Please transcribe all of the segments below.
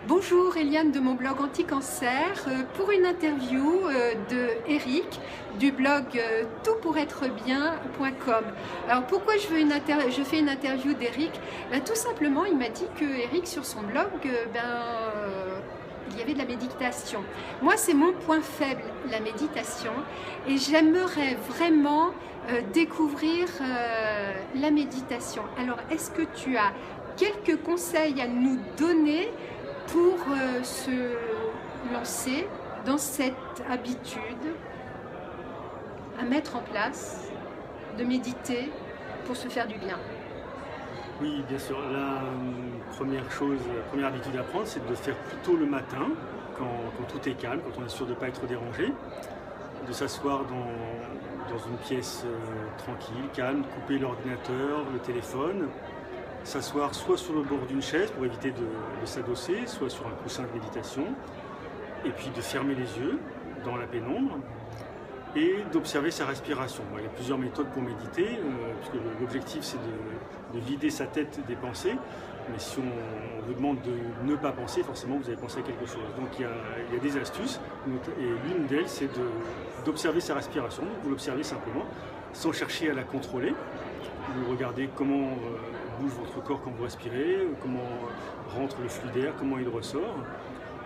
Bonjour, Eliane de mon blog Anti-Cancer pour une interview de Eric du blog toutpouretrebien.com. Alors pourquoi je fais une interview d'Eric? Tout simplement, il m'a dit que Eric sur son blog, il y avait de la méditation. Moi, c'est mon point faible, la méditation, et j'aimerais vraiment découvrir la méditation. Alors, est-ce que tu as quelques conseils à nous donner pour se lancer dans cette habitude à mettre en place de méditer pour se faire du bien? Oui, bien sûr. La première habitude à prendre, c'est de le faire plutôt le matin, quand tout est calme, quand on est sûr de ne pas être dérangé, de s'asseoir dans une pièce tranquille, calme, couper l'ordinateur, le téléphone, s'asseoir soit sur le bord d'une chaise pour éviter de s'adosser, soit sur un coussin de méditation, et puis de fermer les yeux dans la pénombre et d'observer sa respiration. Il y a plusieurs méthodes pour méditer, puisque l'objectif c'est de vider sa tête des pensées, mais si on vous demande de ne pas penser, forcément vous avez pensé à quelque chose. Donc il y a des astuces, et l'une d'elles c'est d'observer sa respiration. Vous l'observez simplement, sans chercher à la contrôler. Vous regardez comment bouge votre corps quand vous respirez, comment rentre le flux d'air, comment il ressort.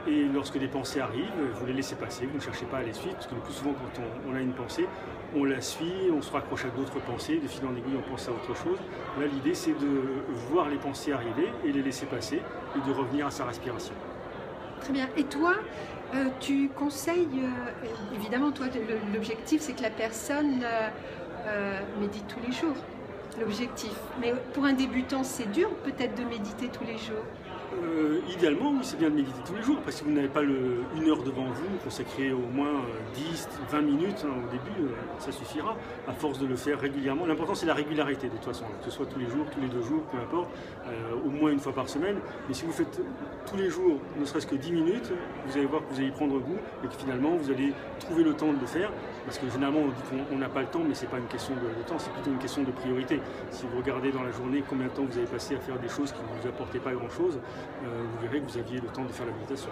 Et lorsque des pensées arrivent, vous les laissez passer, vous ne cherchez pas à les suivre, parce que le plus souvent quand on a une pensée, on la suit, on se raccroche à d'autres pensées, de fil en aiguille on pense à autre chose. Là l'idée c'est de voir les pensées arriver et les laisser passer et de revenir à sa respiration. Très bien. Et toi, tu conseilles, évidemment toi l'objectif c'est que la personne médite tous les jours. L'objectif. Mais pour un débutant, c'est dur peut-être de méditer tous les jours. Idéalement, oui, c'est bien de méditer tous les jours. Après, si vous n'avez pas une heure devant vous, consacrez au moins 10-20 minutes au début, ça suffira, à force de le faire régulièrement. L'important, c'est la régularité, de toute façon, que ce soit tous les jours, tous les 2 jours, peu importe, au moins une fois par semaine. Mais si vous faites tous les jours, ne serait-ce que 10 minutes, vous allez voir que vous allez y prendre goût et que finalement, vous allez trouver le temps de le faire. Parce que généralement, on dit qu'on n'a pas le temps, mais ce n'est pas une question de temps, c'est plutôt une question de priorité. Si vous regardez dans la journée combien de temps vous avez passé à faire des choses qui ne vous apportaient pas grand-chose, vous verrez que vous aviez le temps de faire la méditation.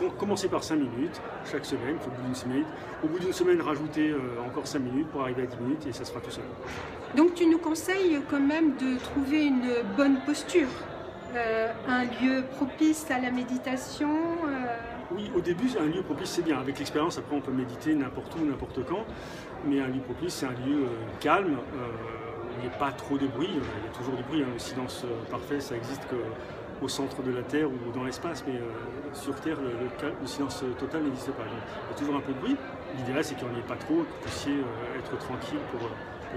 Donc, commencez par 5 minutes chaque semaine, au bout d'une semaine. Au bout d'une semaine, rajoutez encore 5 minutes pour arriver à 10 minutes et ça sera tout seul. Donc tu nous conseilles quand même de trouver une bonne posture, un lieu propice à la méditation Oui, au début, un lieu propice, c'est bien. Avec l'expérience, après, on peut méditer n'importe où, n'importe quand. Mais un lieu propice, c'est un lieu calme, où il n'y a pas trop de bruit. Il y a toujours du bruit, hein. Le silence parfait, ça existe qu'au centre de la Terre ou dans l'espace. Mais sur Terre, le silence total n'existe pas. Donc, il y a toujours un peu de bruit. L'idéal, c'est qu'il n'y en ait pas trop, que vous puissiez être tranquille pour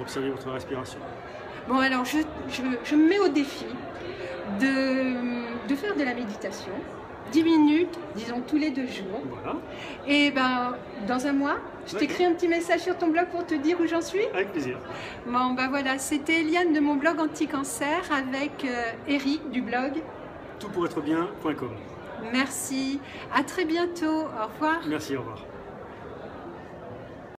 observer votre respiration. Bon, alors, je me mets au défi de faire de la méditation. 10 minutes, disons tous les 2 jours. Voilà. Et dans un mois, je t'écris un petit message sur ton blog pour te dire où j'en suis. Avec plaisir. Bon, voilà, c'était Eliane de mon blog Anti-Cancer avec Eric du blog toutpouretrebien.com. Merci, à très bientôt, au revoir. Merci, au revoir.